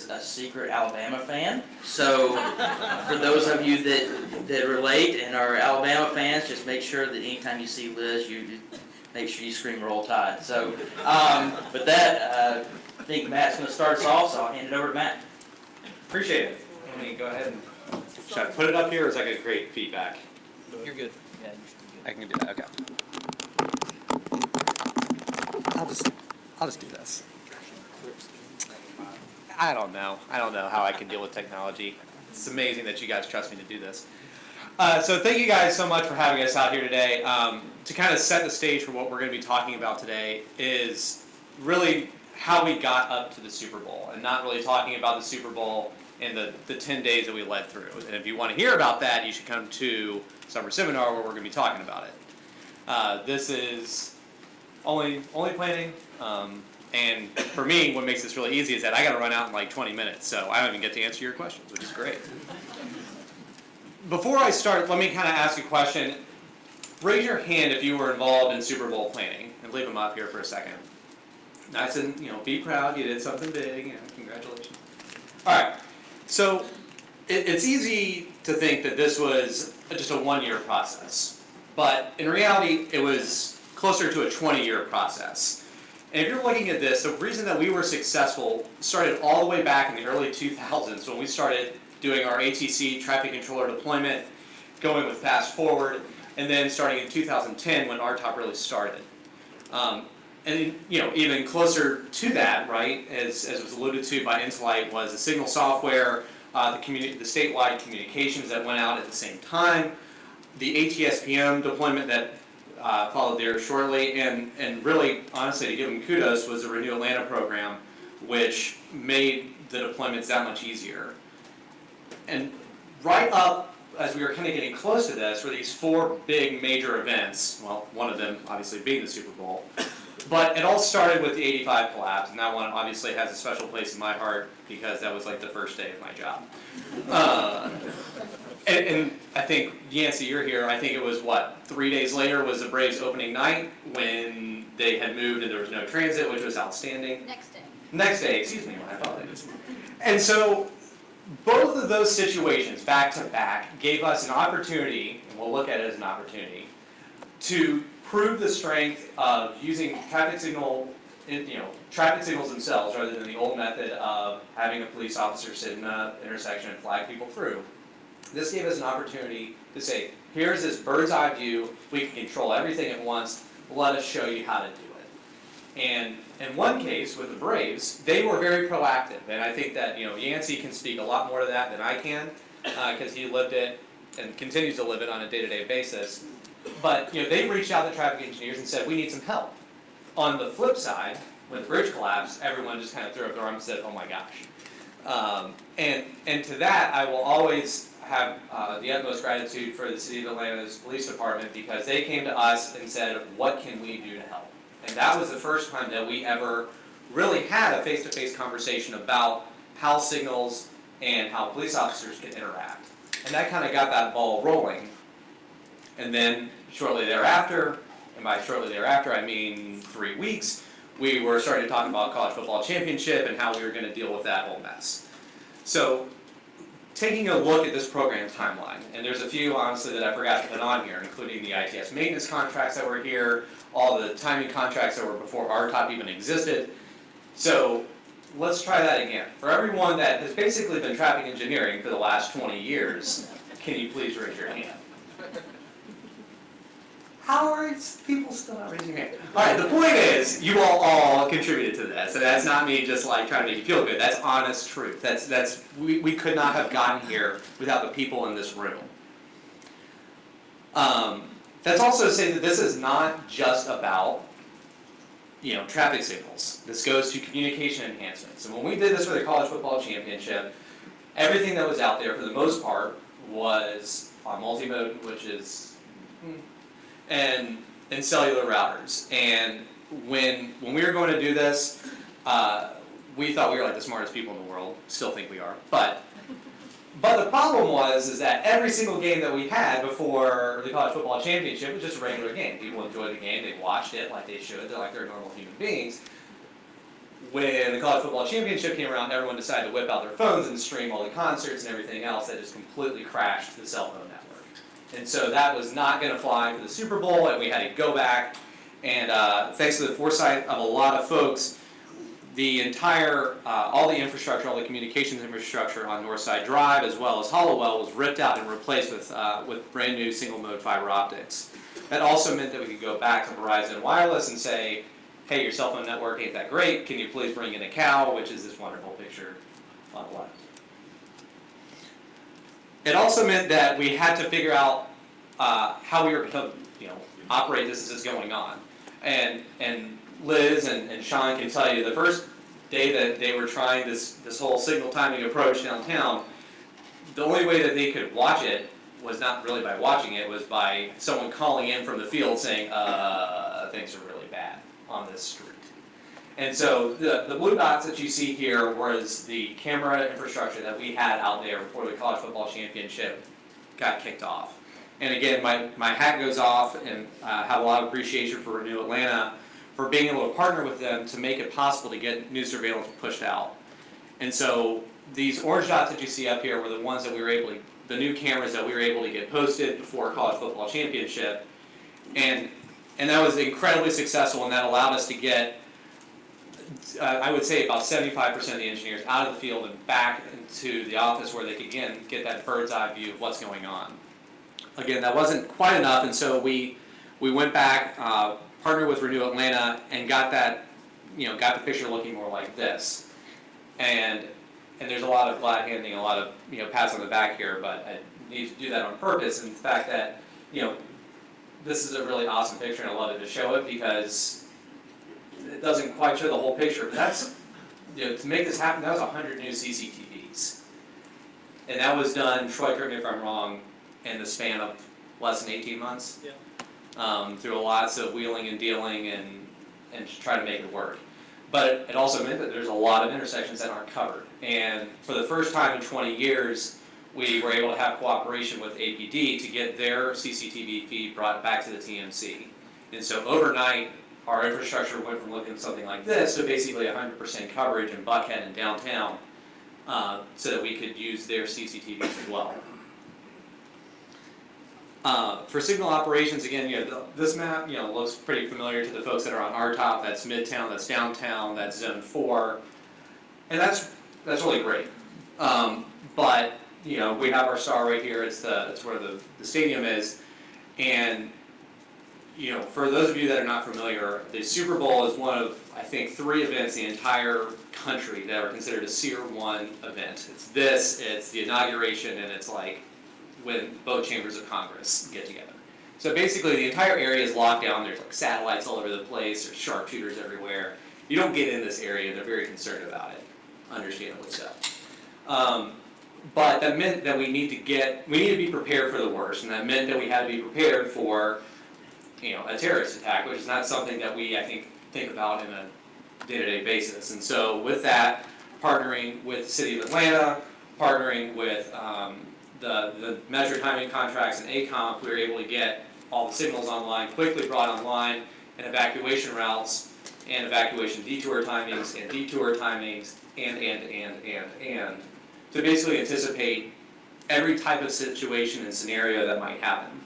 is a secret Alabama fan. So for those of you that relate and are Alabama fans, just make sure that anytime you see Liz, you make sure you scream Roll Tide. So with that, I think Matt's going to start us off, so I'll hand it over to Matt. Appreciate it. Let me go ahead and should I put it up here, or is that going to create feedback? You're good. Yeah, you should be good. I can do that. Okay. I'll just do this. I don't know how I can deal with technology. It's amazing that you guys trust me to do this. So thank you guys so much for having us out here today. To kind of set the stage for what we're going to be talking about today is really how we got up to the Super Bowl, and not really talking about the Super Bowl in the 10 days that we led through. And if you want to hear about that, you should come to summer seminar where we're going to be talking about it. This is only planning, and for me, what makes this really easy is that I got to run out in like 20 minutes, so I don't even get to answer your questions, which is great. Before I start, let me kind of ask a question. Raise your hand if you were involved in Super Bowl planning, and leave them up here for a second. Nice and, be proud, you did something big, congratulations. All right, so it's easy to think that this was just a one-year process, but in reality, it was closer to a 20-year process. And if you're looking at this, the reason that we were successful started all the way back in the early 2000s when we started doing our ATC traffic controller deployment, going with fast forward, and then starting in 2010 when RTOP really started. And even closer to that, right, as was alluded to by LIII, was the signal software, the statewide communications that went out at the same time, the ATSPM deployment that followed there shortly, and really, honestly, to give them kudos, was the Renew Atlanta program, which made the deployments that much easier. And right up, as we were kind of getting close to this, were these four big major events, well, one of them obviously being the Super Bowl, but it all started with the 85 collapse, and that one obviously has a special place in my heart because that was like the first day of my job. And I think, Yancey, you're here, I think it was, 3 days later was the Braves opening night when they had moved and there was no transit, which was outstanding. Next day, excuse me, my apologies. And so both of those situations, back to back, gave us an opportunity, and we'll look at it as an opportunity, to prove the strength of using traffic signals themselves rather than the old method of having a police officer sit in an intersection and flag people through. This gave us an opportunity to say, here's this bird's eye view, we can control everything at once, let us show you how to do it. And in one case, with the Braves, they were very proactive, and I think that Yancey can speak a lot more to that than I can, because he lived it and continues to live it on a day-to-day basis. But they reached out to traffic engineers and said, we need some help. On the flip side, when the bridge collapsed, everyone just kind of threw up their arms and said, oh my gosh. And to that, I will always have the utmost gratitude for the City of Atlanta's police department, because they came to us and said, what can we do to help? And that was the first time that we ever really had a face-to-face conversation about how signals and how police officers can interact. And that kind of got that ball rolling. And then shortly thereafter, and by shortly thereafter I mean 3 weeks, we were starting to talk about college football championship and how we were going to deal with that whole mess. So taking a look at this program timeline, and there's a few honestly that I forgot to put on here, including the ITS maintenance contracts that were here, all the timing contracts that were before RTOP even existed. So let's try that again. For everyone that has basically been traffic engineering for the last 20 years, can you please raise your hand? How are people still not raising their hand? All right, the point is, you all contributed to this, and that's not me just like trying to make you feel good. That's honest truth. We could not have gotten here without the people in this room. That's also to say that this is not just about traffic signals. This goes to communication enhancements. And when we did this for the college football championship, everything that was out there, for the most part, was on multimode, which is and cellular routers. And when we were going to do this, we thought we were like the smartest people in the world. Still think we are, but the problem was that every single game that we had before the college football championship was just a regular game. People enjoyed the game, they watched it like they should, they're like they're normal human beings. when the college football championship came around, everyone decided to whip out their phones and stream all the concerts and everything else. That just completely crashed the cell phone network. And so that was not going to fly for the Super Bowl, and we had to go back. And thanks to the foresight of a lot of folks, the entire, all the infrastructure, all the communications infrastructure on Northside Drive, as well as Hollowell, was ripped out and replaced with brand new single mode fiber optics. That also meant that we could go back to Verizon Wireless and say, hey, your cell phone network ain't that great, can you please bring in a cow, which is this wonderful picture on the left. It also meant that we had to figure out how we were going to, operate this as it's going on. And Liz and Sean can tell you the first day that they were trying this whole signal timing approach downtown, the only way that they could watch it was not really by watching it, was by someone calling in from the field saying, things are really bad on this street. And so the blue dots that you see here was the camera infrastructure that we had out there before the college football championship got kicked off. And again, my hat goes off, and have a lot of appreciation for Renew Atlanta for being able to partner with them to make it possible to get new surveillance pushed out. And so these orange dots that you see up here were the ones that we were able to, the new cameras that we were able to get posted before college football championship. And that was incredibly successful, and that allowed us to get, I would say, about 75% of the engineers out of the field and back into the office where they could, again, get that bird's eye view of what's going on. Again, that wasn't quite enough, and so we went back, partnered with Renew Atlanta, and got that, got the picture looking more like this. And there's a lot of glad handing, a lot of pats on the back here, but I need to do that on purpose. And the fact that this is a really awesome picture, and I love it to show it because it doesn't quite show the whole picture. But that's to make this happen, that was 100 new CCTVs, and that was done. Troy, correct me if I'm wrong, in the span of less than 18 months. Yeah. Through lots of wheeling and dealing and to try to make it work. But it also meant that there's a lot of intersections that aren't covered. And for the first time in 20 years, we were able to have cooperation with APD to get their CCTV feed brought back to the TMC. And so overnight, our infrastructure went from looking something like this to basically 100% coverage in Buckhead and downtown, so that we could use their CCTVs as well. For signal operations, again, this map, looks pretty familiar to the folks that are on our top. That's Midtown, that's downtown, that's Zone 4, and that's really great. But we have our star right here. It's where the stadium is, and for those of you that are not familiar, the Super Bowl is one of, I think, 3 events in the entire country that are considered a Tier 1 event. It's this, it's the inauguration, and it's like when both chambers of Congress get together. So basically the entire area is locked down. There's like satellites all over the place. There's sharpshooters everywhere. You don't get in this area. They're very concerned about it, understandably so. But that meant that we need to be prepared for the worst, and that meant that we had to be prepared for a terrorist attack, which is not something that we, I think about in a day-to-day basis. And so with that, partnering with the City of Atlanta, partnering with the measure timing contracts and ACOMP, we were able to get all the signals online, quickly brought online, and evacuation routes, and evacuation detour timings, and to basically anticipate every type of situation and scenario that might happen.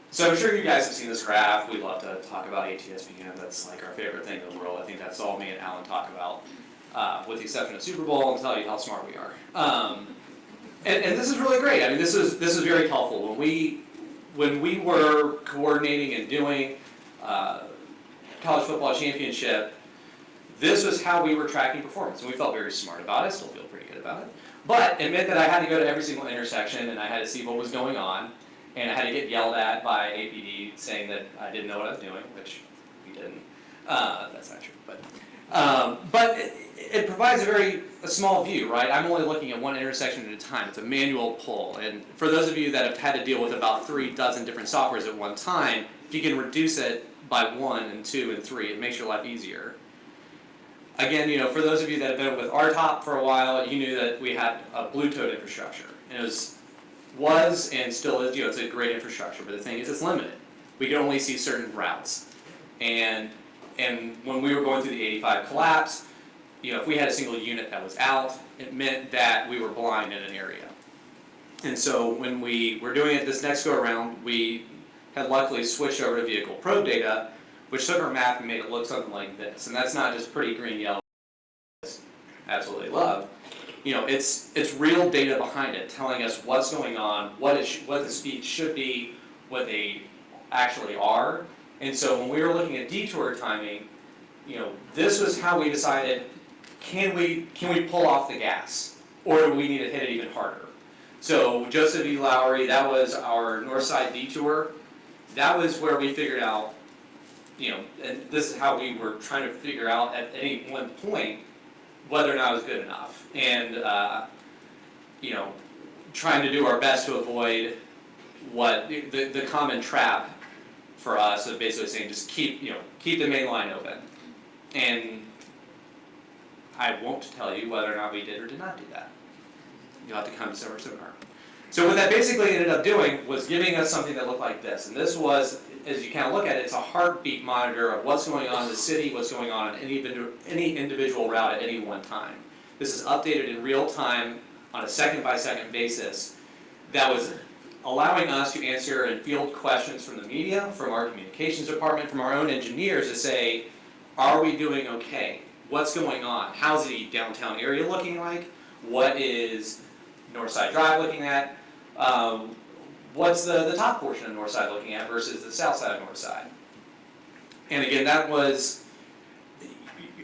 So I'm sure you guys have seen this graph. We love to talk about ITSGA. That's like our favorite thing in the world. I think that's all me and Alan talk about. With the exception of Super Bowl, and tell you how smart we are. And this is really great. I mean, this is very helpful. When we were coordinating and doing college football championship, this was how we were tracking performance, and we felt very smart about it. Still feel pretty good about it. But it meant that I had to go to every single intersection, and I had to see what was going on, and I had to get yelled at by APD saying that I didn't know what I was doing, which we didn't. That's not true, but it provides a small view, right? I'm only looking at one intersection at a time. It's a manual pull, and for those of you that have had to deal with about 3 dozen different softwares at one time, if you can reduce it by 1 and 2 and 3, it makes your life easier. Again, for those of you that have been with RTOP for a while, you knew that we had a Bluetooth infrastructure, and it was and still is, it's a great infrastructure, but the thing is, it's limited. We can only see certain routes, and And when we were going through the 85 collapse, you know, if we had a single unit that was out, it meant that we were blind in an area. And so when we were doing it this next go around, we had luckily switched over to vehicle probe data, which took our map and made it look something like this. And that's not just pretty green, yellow, absolutely love. You know, it's real data behind it, telling us what's going on, what the speed should be, what they actually are. And so when we were looking at detour timing, you know, this was how we decided, can we pull off the gas, or do we need to hit it even harder? So Joseph E. Lowry, that was our north side detour. That was where we figured out, you know, and this is how we were trying to figure out at any one point whether or not it was good enough. And, you know, trying to do our best to avoid what the common trap for us of basically saying just keep the main line open. And I won't tell you whether or not we did or did not do that. You'll have to come to our seminar. So what that basically ended up doing was giving us something that looked like this. And this was, as you kind of look at it, it's a heartbeat monitor of what's going on in the city, what's going on in any individual route at any one time. This is updated in real time on a second-by-second basis. That was allowing us to answer and field questions from the media, from our communications department, from our own engineers to say, are we doing okay? What's going on? How's the downtown area looking like? What is Northside Drive looking at? What's the top portion of Northside looking at versus the south side of Northside? And again, that was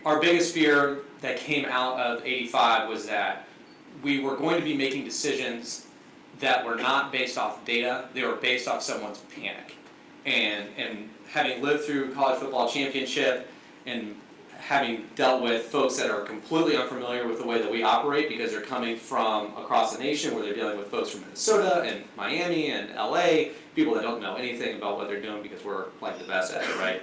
our biggest fear that came out of 85 was that we were going to be making decisions that were not based off data, they were based off someone's panic. And having lived through college football championship and having dealt with folks that are completely unfamiliar with the way that we operate because they're coming from across the nation where they're dealing with folks from Minnesota and Miami and LA, people that don't know anything about what they're doing because we're like the best at it, right?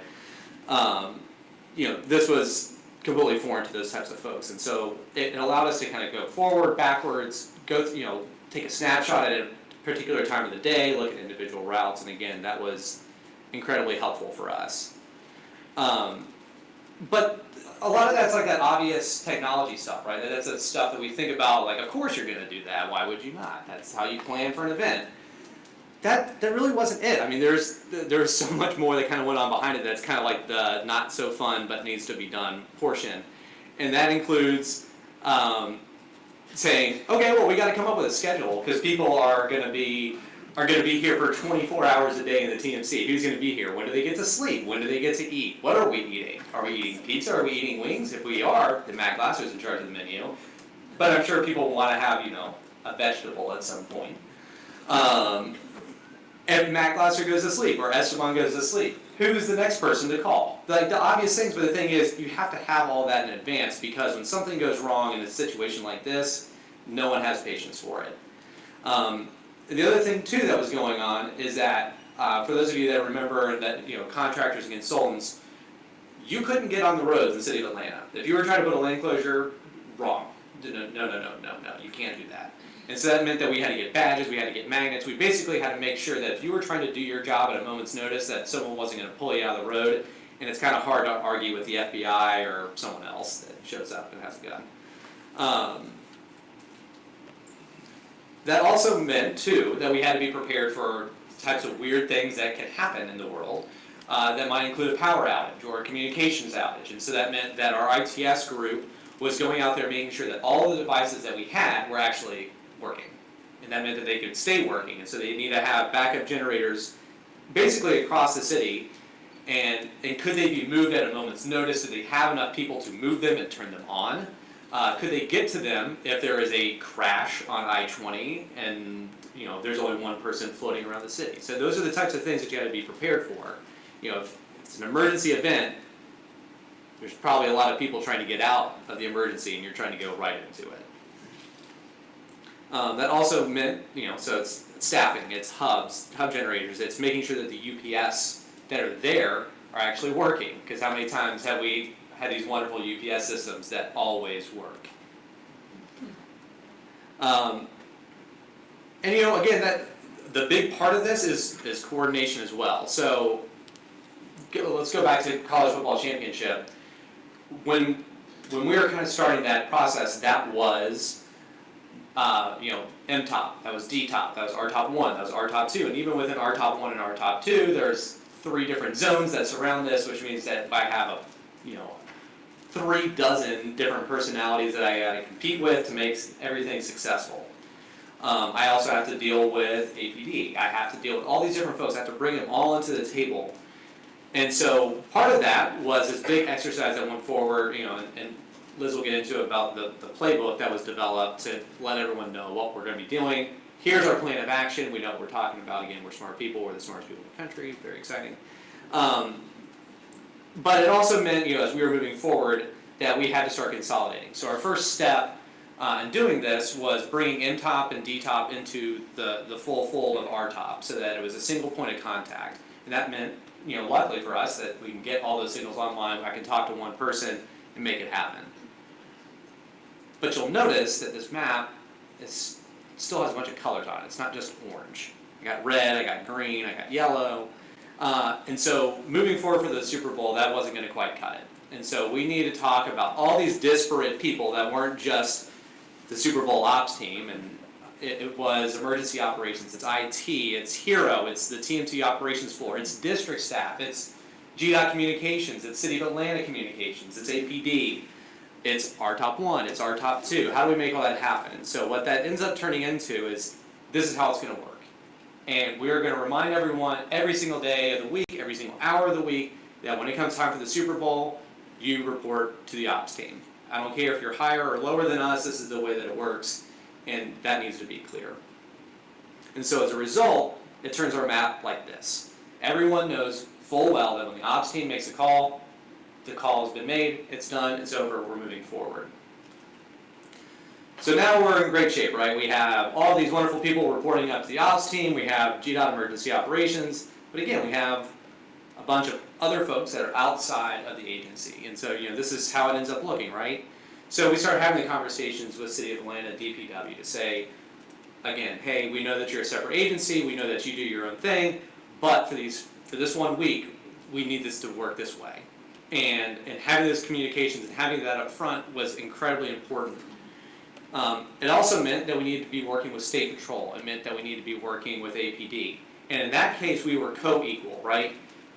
You know, this was completely foreign to those types of folks. And so it allowed us to kind of go forward, backwards, go, you know, take a snapshot at a particular time of the day, look at individual routes, and again, that was incredibly helpful for us. But a lot of that's like that obvious technology stuff, right? That's the stuff that we think about, like, of course you're going to do that, why would you not? That's how you plan for an event. That really wasn't it. I mean, there's so much more that kind of went on behind it that's kind of like the not so fun but needs to be done portion. And that includes saying, okay, well, we got to come up with a schedule because people are going to be here for 24 hours a day in the TMC. Who's going to be here? When do they get to sleep? When do they get to eat? What are we eating? Are we eating pizza? Are we eating wings? If we are, then Matt Glasser's in charge of the menu. But I'm sure people want to have, you know, a vegetable at some point. If Matt Glasser goes to sleep or Esteban goes to sleep, who's the next person to call? Like the obvious things, but the thing is, you have to have all that in advance because when something goes wrong in a situation like this, no one has patience for it. The other thing too that was going on is that for those of you that remember that, you know, contractors and consultants, you couldn't get on the roads in the city of Atlanta. If you were trying to put a lane closure, wrong. No, you can't do that. And so that meant that we had to get badges, we had to get magnets. We basically had to make sure that if you were trying to do your job at a moment's notice, that someone wasn't going to pull you out of the road. And it's kind of hard to argue with the FBI or someone else that shows up and has a gun. That also meant, too, that we had to be prepared for types of weird things that can happen in the world that might include a power outage or a communications outage. And so that meant that our ITS group was going out there making sure that all the devices that we had were actually working. And that meant that they could stay working. And so they need to have backup generators basically across the city. And could they be moved at a moment's notice? Did they have enough people to move them and turn them on? Could they get to them if there is a crash on I-20 and, you know, there's only one person floating around the city? So those are the types of things that you have to be prepared for. You know, if it's an emergency event, there's probably a lot of people trying to get out of the emergency and you're trying to go right into it. That also meant, you know, so it's staffing, it's hub generators, it's making sure that the UPS that are there are actually working. Because how many times have we had these wonderful UPS systems that always work? And you know, again, that the big part of this is coordination as well. So let's go back to college football championship. When we were kind of starting that process, that was M-top, that was D-top, that was R-top 1, that was R-top 2, and even within R-top 1 and R-top 2, there's 3 different zones that surround this, which means that if I have 36 different personalities that I gotta compete with to make everything successful. I also have to deal with APD. I have to deal with all these different folks. I have to bring them all into the table. And so part of that was this big exercise that went forward, and Liz will get into about the playbook that was developed to let everyone know what we're going to be doing. Here's our plan of action. We know what we're talking about. Again, we're smart people. We're the smartest people in the country. Very exciting. But it also meant, as we were moving forward, that we had to start consolidating. So our first step in doing this was bringing M-top and D-top into the full fold of R-top so that it was a single point of contact. And that meant, luckily for us, that we can get all those signals online. I can talk to one person and make it happen. But you'll notice that this map still has a bunch of colors on it. It's not just orange. I got red, I got green, I got yellow. And so moving forward for the Super Bowl, that wasn't going to quite cut it. And so we needed to talk about all these disparate people that weren't just the Super Bowl ops team. And it was emergency operations, it's IT, it's HERO, it's the TMT operations floor, it's district staff, it's GDOT communications, it's City of Atlanta communications, it's APD. It's R-top 1, it's R-top 2. How do we make all that happen? And so what that ends up turning into is, this is how it's going to work. And we're going to remind everyone every single day of the week, every single hour of the week, that when it comes time for the Super Bowl, you report to the ops team. I don't care if you're higher or lower than us, this is the way that it works, and that needs to be clear. And so as a result, it turns our map like this. Everyone knows full well that when the ops team makes a call, the call has been made, it's done, it's over, we're moving forward. So now we're in great shape, right? We have all these wonderful people reporting up to the ops team, we have GDOT emergency operations, but again, we have a bunch of other folks that are outside of the agency. And so, this is how it ends up looking, right? So we start having the conversations with City of Atlanta, DPW, to say, again, hey, we know that you're a separate agency, we know that you do your own thing, but for this 1 week, we need this to work this way. And having those communications and having that up front was incredibly important. It also meant that we needed to be working with State Patrol. It meant that we needed to be working with APD. And in that case, we were co-equal, right?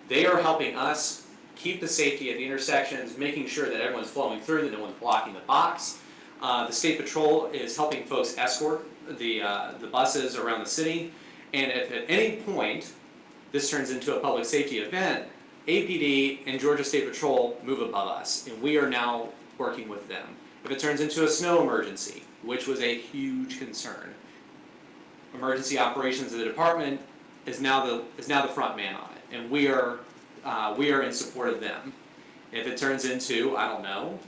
They are helping us keep the safety at the intersections, making sure that everyone's flowing through, that no one's blocking the box. The State Patrol is helping folks escort the buses around the city. And if at any point this turns into a public safety event, APD and Georgia State Patrol move above us, and we are now working with them. If it turns into a snow emergency, which was a huge concern, emergency operations of the department is now the front man on it, and we are in support of them. If it turns into, I don't know,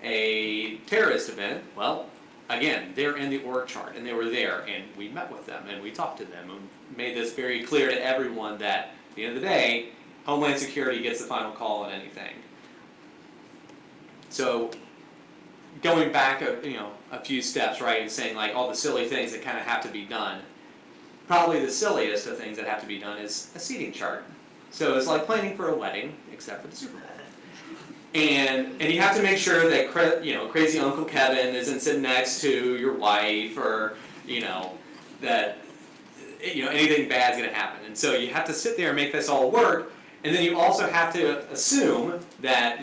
a terrorist event, well, again, they're in the org chart, and they were there, and we met with them, and we talked to them, and made this very clear to everyone that at the end of the day, Homeland Security gets the final call on anything. So, going back a few steps, right, and saying like all the silly things that kind of have to be done, probably the silliest of things that have to be done is a seating chart. So it's like planning for a wedding, except for the Super Bowl. And you have to make sure that crazy Uncle Kevin isn't sitting next to your wife, or that anything bad's going to happen. And so you have to sit there and make this all work. And then you also have to assume that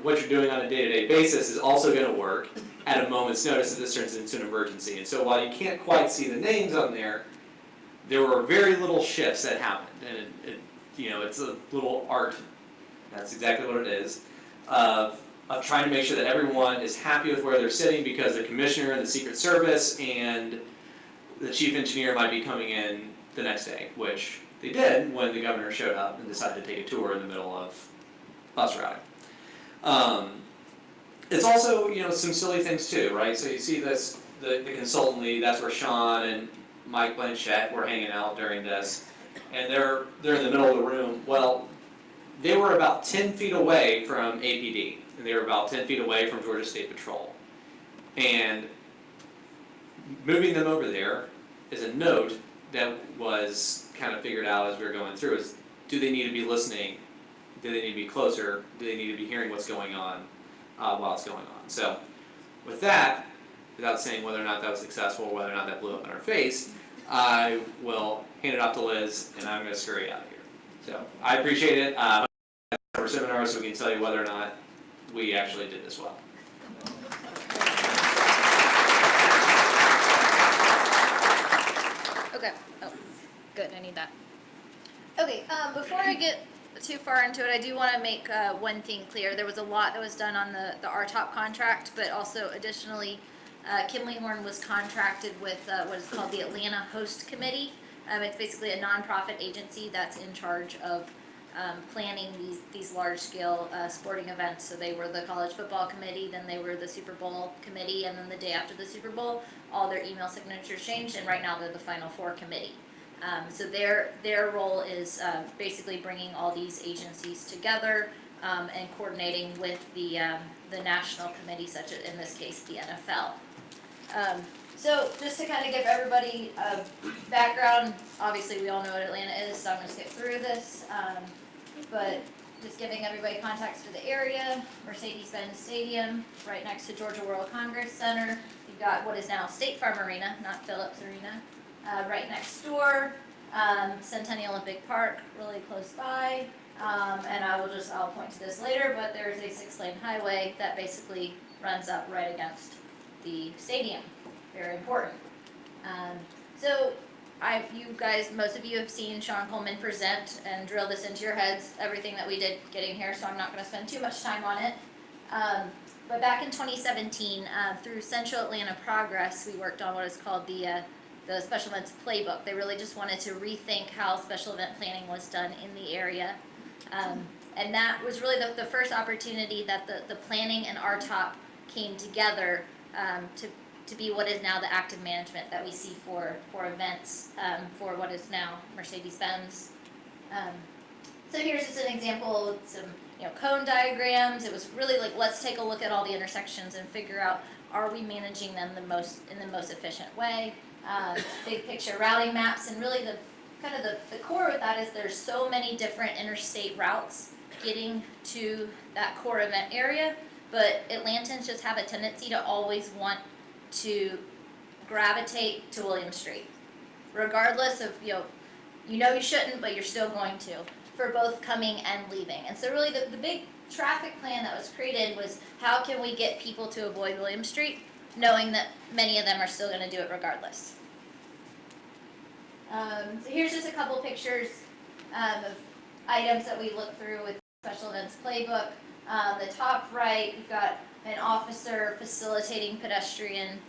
what you're doing on a day-to-day basis is also going to work at a moment's notice if this turns into an emergency. And so while you can't quite see the names on there were very little shifts that happened, and it's a little art. That's exactly what it is. Of trying to make sure that everyone is happy with where they're sitting, because the commissioner and the Secret Service and the chief engineer might be coming in the next day, which they did when the governor showed up and decided to take a tour in the middle of bus routing. It's also, some silly things too, right? So you see this, the consultant lead, that's where Sean and Mike Blanchett were hanging out during this, and they're in the middle of the room. Well, they were about 10 feet away from APD, and they were about 10 feet away from Georgia State Patrol. And moving them over there is a note that was kind of figured out as we were going through, is do they need to be listening Do they need to be closer? Do they need to be hearing what's going on while it's going on? So with that, without saying whether or not that was successful or whether or not that blew up in our face, I will hand it off to Liz, and I'm going to scurry out of here. So I appreciate it. For seminars, so we can tell you whether or not we actually did this well. Okay. Oh, good. I need that. Okay. Before I get too far into it, I do want to make one thing clear. There was a lot that was done on the RTOP contract, but also additionally, Kimley-Horn was contracted with what is called the Atlanta Host Committee. It's basically a nonprofit agency that's in charge of planning these large-scale sporting events. So they were the college football committee, then they were the Super Bowl committee, and then the day after the Super Bowl, all their email signatures changed, and right now they're the Final Four committee. So their role is basically bringing all these agencies together and coordinating with the national committee, such as in this case the NFL. So just to kind of give everybody a background, obviously we all know what Atlanta is, so I'm going to skip through this. But just giving everybody context for the area, Mercedes-Benz Stadium, right next to Georgia World Congress Center. You've got what is now State Farm Arena, not Phillips Arena, right next door. Centennial Olympic Park, really close by. And I'll point to this later, but there's a 6-lane highway that basically runs up right against the stadium. Very important. So you guys, most of you have seen Sean Coleman present and drill this into your heads, everything that we did getting here, so I'm not going to spend too much time on it. But back in 2017, through Central Atlanta Progress, we worked on what is called the Special Events Playbook. They really just wanted to rethink how special event planning was done in the area. And that was really the first opportunity that the planning and RTOP came together to be what is now the active management that we see for events for what is now Mercedes-Benz. So here's just an example with some cone diagrams. It was really like, let's take a look at all the intersections and figure out, are we managing them in the most efficient way? Big picture routing maps, and really the core of that is there's so many different interstate routes getting to that core event area, but Atlantans just have a tendency to always want to gravitate to William Street, regardless of you shouldn't, but you're still going to, for both coming and leaving. And so really the big traffic plan that was created was, how can we get people to avoid William Street, knowing that many of them are still going to do it regardless. So here's just a couple pictures of items that we looked through with Special Events Playbook. The top right, we've got an officer facilitating pedestrian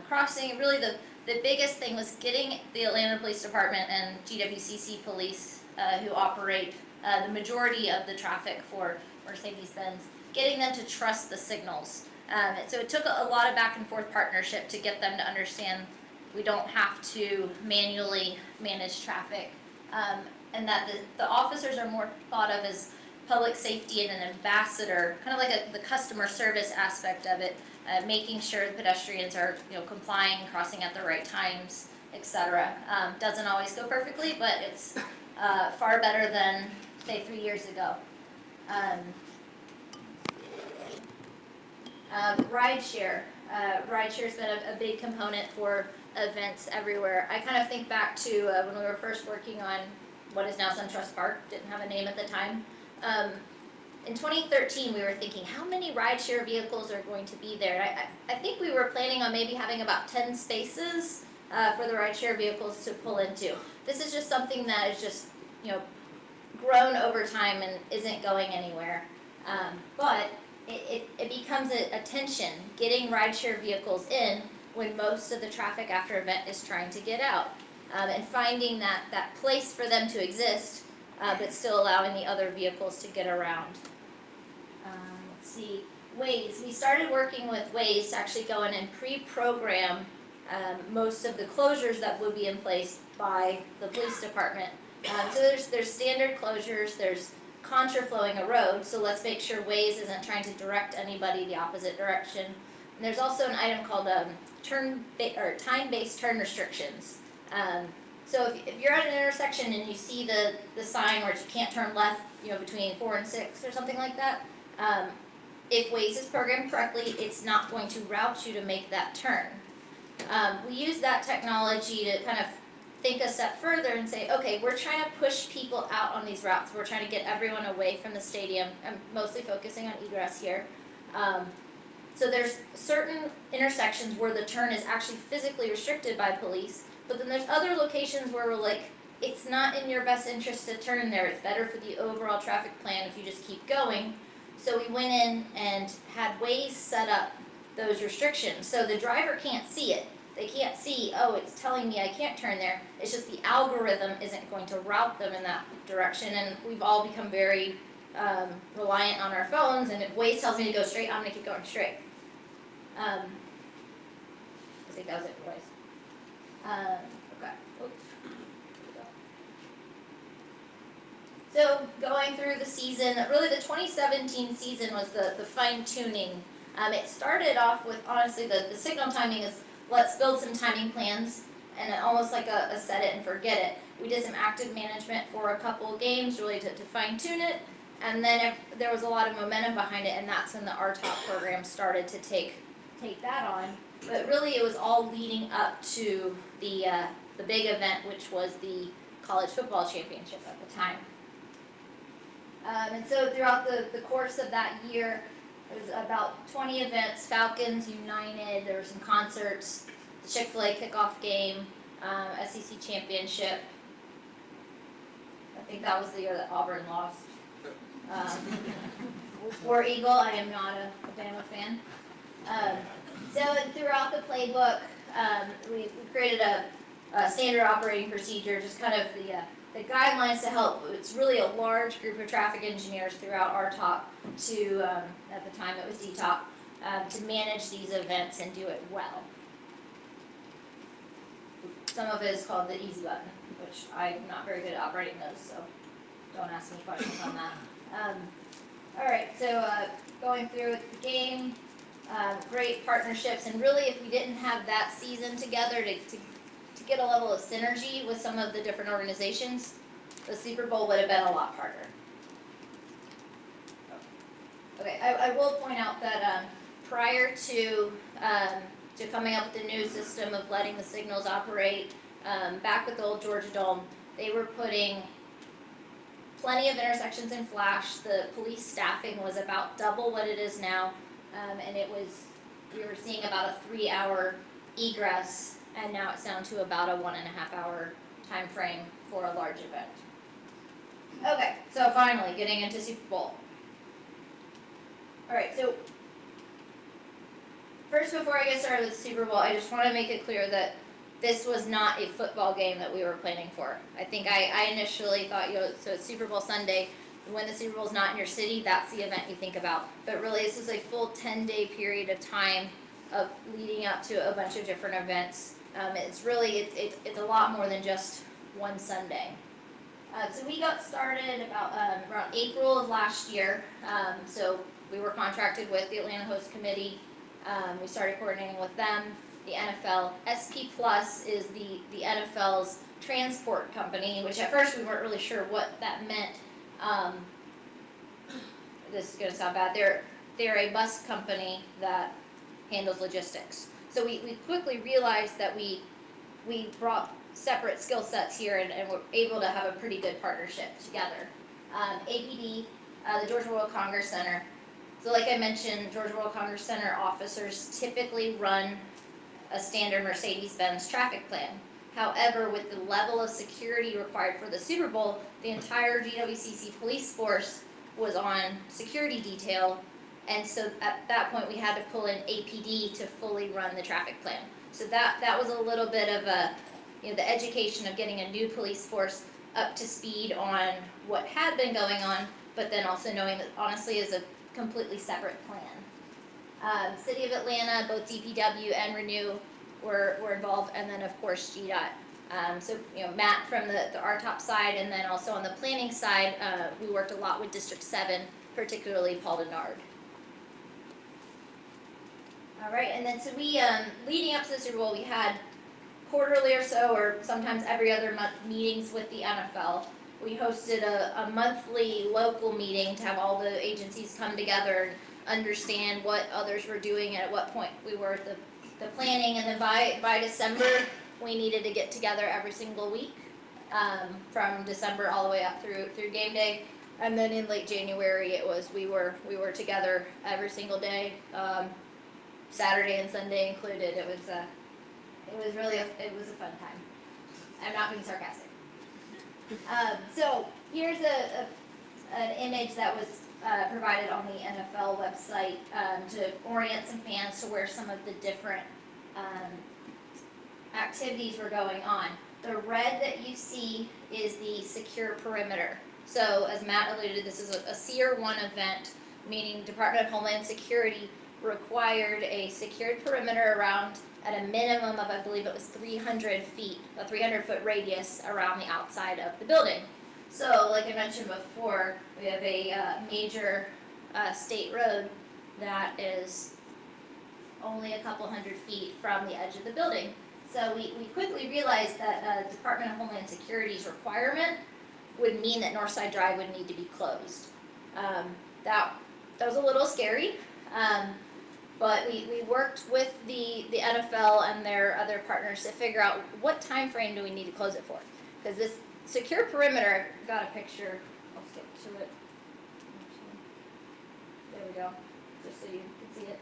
crossing. Really the biggest thing was getting the Atlanta Police Department and GWCC police, who operate the majority of the traffic for Mercedes-Benz, getting them to trust the signals. So it took a lot of back and forth partnership to get them to understand we don't have to manually manage traffic, and that the officers are more thought of as public safety and an ambassador, kind of like the customer service aspect of it, making sure pedestrians are complying, crossing at the right times, etc. Doesn't always go perfectly, but it's far better than say 3 years ago. Rideshare. Rideshare's been a big component for events everywhere. I kind of think back to when we were first working on what is now SunTrust Park, didn't have a name at the time. In 2013, we were thinking, how many rideshare vehicles are going to be there? I think we were planning on maybe having about 10 spaces for the rideshare vehicles to pull into. This is just something that is just, grown over time and isn't going anywhere. But it becomes a tension getting rideshare vehicles in when most of the traffic after event is trying to get out, and finding that place for them to exist, but still allowing the other vehicles to get around. Let's see, Waze. We started working with Waze to actually go in and pre-program most of the closures that would be in place by the police department. So there's standard closures, there's contraflowing a road, so let's make sure Waze isn't trying to direct anybody the opposite direction. And there's also an item called time-based turn restrictions. So if you're at an intersection and you see the sign where you can't turn left, between 4 and 6 or something like that. If Waze is programmed correctly, it's not going to route you to make that turn. We use that technology to kind of think a step further and say, okay, we're trying to push people out on these routes. We're trying to get everyone away from the stadium. I'm mostly focusing on egress here. So there's certain intersections where the turn is actually physically restricted by police, but then there's other locations where we're like, it's not in your best interest to turn there. It's better for the overall traffic plan if you just keep going. So we went in and had Waze set up those restrictions. So the driver can't see it. They can't see, oh, it's telling me I can't turn there. It's just the algorithm isn't going to route them in that direction. And we've all become very reliant on our phones. And if Waze tells me to go straight, I'm going to keep going straight. I think that was it for Waze. Okay. Oops. So going through the season, really the 2017 season was the fine tuning. It started off with, honestly, the signal timing is, let's build some timing plans, and almost like a set it and forget it. We did some active management for a couple of games, really to fine tune it, and then there was a lot of momentum behind it, and that's when the RTOP program started to take that on. But really it was all leading up to the big event, which was the college football championship at the time. And so throughout the course of that year, there was about 20 events, Falcons, United, there were some concerts, the Chick-fil-A kickoff game, SEC championship. I think that was the year that Auburn lost. War Eagle, I am not a Bama fan. So throughout the playbook, we created a standard operating procedure, just kind of the guidelines to help. It's really a large group of traffic engineers throughout RTOP to, at the time it was DTOP, to manage these events and do it well. Some of it is called the easy button, which I'm not very good at operating those, so don't ask me questions on that. Alright, so going through the game, great partnerships, and really if we didn't have that season together to get a level of synergy with some of the different organizations, the Super Bowl would have been a lot harder. Okay, I will point out that prior to coming up with the new system of letting the signals operate, back with the old Georgia Dome, they were putting plenty of intersections in flash. The police staffing was about double what it is now, and we were seeing about a 3-hour egress, and now it's down to about a 1.5-hour time frame for a large event. Okay, so finally, getting into Super Bowl. Alright, so first, before I get started with the Super Bowl, I just want to make it clear that this was not a football game that we were planning for. I think I initially thought, so it's Super Bowl Sunday, when the Super Bowl's not in your city, that's the event you think about. But really, this is a full 10-day period of time of leading up to a bunch of different events. It's really, it's a lot more than just one Sunday. So we got started about around April of last year. So we were contracted with the Atlanta Host Committee. We started coordinating with them. The NFL, SP Plus is the NFL's transport company, which at first we weren't really sure what that meant. This is gonna sound bad. They're a bus company that handles logistics. So we quickly realized that we brought separate skill sets here and were able to have a pretty good partnership together. APD, the Georgia World Congress Center. So like I mentioned, Georgia World Congress Center officers typically run a standard Mercedes-Benz traffic plan. However, with the level of security required for the Super Bowl, the entire GWCC police force was on security detail, and so at that point we had to pull in APD to fully run the traffic plan. So that was a little bit of the education of getting a new police force up to speed on what had been going on, but then also knowing that honestly is a completely separate plan. City of Atlanta, both DPW and Renew were involved, and then of course GDOT. So Matt from the RTOP side, and then also on the planning side, we worked a lot with District 7, particularly Paul Denard. All right, and then so we, leading up to the Super Bowl, we had quarterly or so, or sometimes every other month, meetings with the NFL. we hosted a monthly local meeting to have all the agencies come together and understand what others were doing and at what point we were at the planning. And then by December, we needed to get together every single week, from December all the way up through game day. And then in late January, it was we were together every single day, Saturday and Sunday included. It was really a fun time. I'm not being sarcastic. So here's an image that was provided on the NFL website to orient some fans to where some of the different activities were going on. The red that you see is the secure perimeter. So as Matt alluded, this is a SEER 1 event, meaning Department of Homeland Security required a secured perimeter around at a minimum of, I believe it was 300 feet, a 300-foot radius around the outside of the building. So like I mentioned before, we have a major state road that is only a couple hundred feet from the edge of the building. So we quickly realized that Department of Homeland Security's requirement would mean that Northside Drive would need to be closed. That was a little scary, but we worked with the NFL and their other partners to figure out what time frame do we need to close it for. Because this secure perimeter, got a picture, I'll skip to it. There we go, just so you can see it.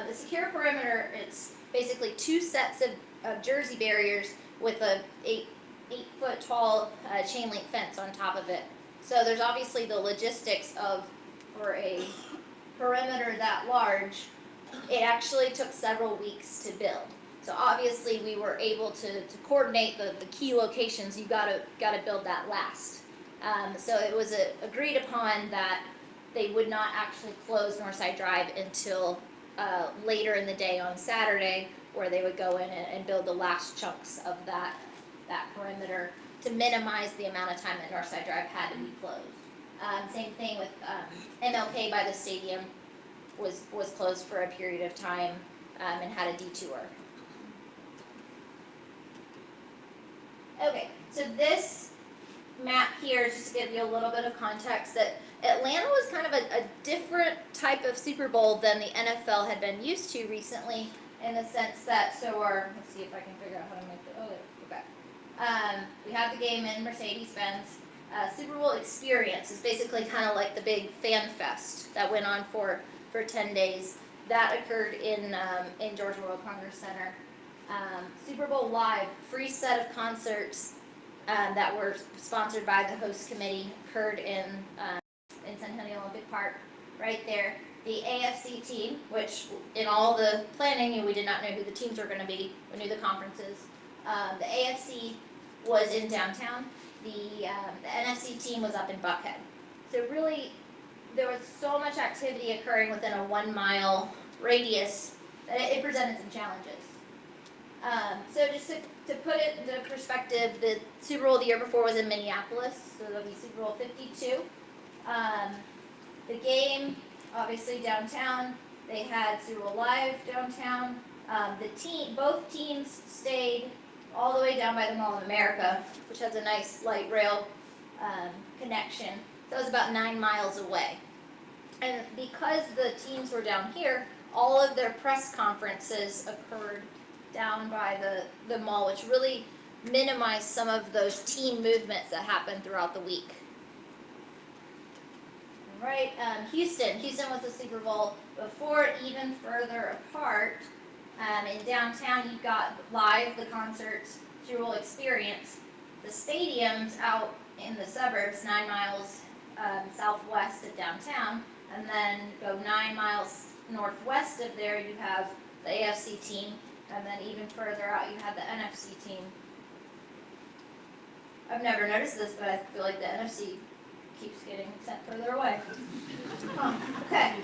The secure perimeter, it's basically 2 sets of jersey barriers with a 8-foot tall chain link fence on top of it. So there's obviously the logistics of, for a perimeter that large, it actually took several weeks to build. So obviously we were able to coordinate the key locations. You gotta build that last. So it was agreed upon that they would not actually close Northside Drive until later in the day on Saturday, where they would go in and build the last chunks of that perimeter to minimize the amount of time that Northside Drive had to be closed. Same thing with MLK by the stadium was closed for a period of time and had a detour. Okay, so this map here, just to give you a little bit of context, that Atlanta was kind of a different type of Super Bowl than the NFL had been used to recently, in the sense that, let's see if I can figure out how to make it, okay. We have the game in Mercedes-Benz. Super Bowl experience is basically kind of like the big fan fest that went on for 10 days. That occurred in Georgia World Congress Center. Super Bowl LIII, free set of concerts that were sponsored by the host committee, occurred in Centennial Olympic Park, right there. The AFC team, which in all the planning, we did not know who the teams were going to be. We knew the conferences. The AFC was in downtown. The NFC team was up in Buckhead. So really, there was so much activity occurring within a 1-mile radius that it presented some challenges. So just to put it into perspective, the Super Bowl the year before was in Minneapolis, so that'll be Super Bowl 52. The game, obviously downtown, they had Super Bowl LIII downtown. Both teams stayed all the way down by the Mall of America, which has a nice light rail connection. So it was about 9 miles away. And because the teams were down here, all of their press conferences occurred down by the mall, which really minimized some of those team movements that happened throughout the week. All right, Houston was the Super Bowl before, even further apart. In downtown, you've got LIII, the concerts, Super Bowl experience. The stadium's out in the suburbs, 9 miles southwest of downtown, and then go 9 miles northwest of there, you have the AFC team, and then even further out, you have the NFC team. I've never noticed this, but I feel like the NFC keeps getting sent further away. Okay,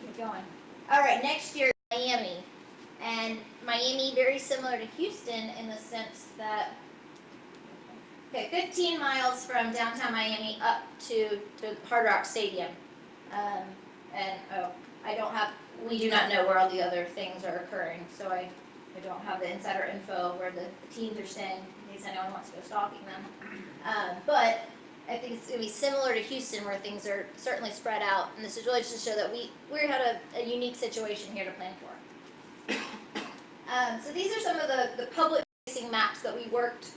keep going. All right, next year, Miami. And Miami, very similar to Houston in the sense that, 15 miles from downtown Miami up to Hard Rock Stadium. We do not know where all the other things are occurring, so I I don't have the insider info where the teams are staying, in case anyone wants to go stalking them. But I think it's gonna be similar to Houston, where things are certainly spread out, and this is really just to show that we had a unique situation here to plan for. So these are some of the public-facing maps that we worked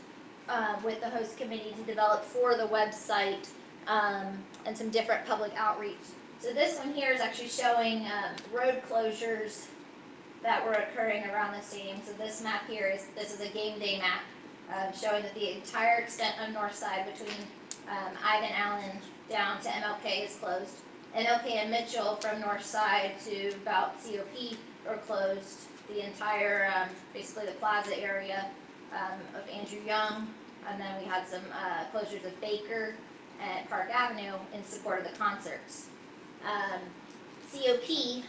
with the host committee to develop for the website, and some different public outreach. So this one here is actually showing road closures that were occurring around the stadium. So this map here this is a game day map showing that the entire extent of north side between Ivan Allen down to MLK is closed. MLK and Mitchell from north side to about COP are closed. The entire, basically the plaza area of Andrew Young, and then we had some closures of Baker and Park Avenue in support of the concerts. COP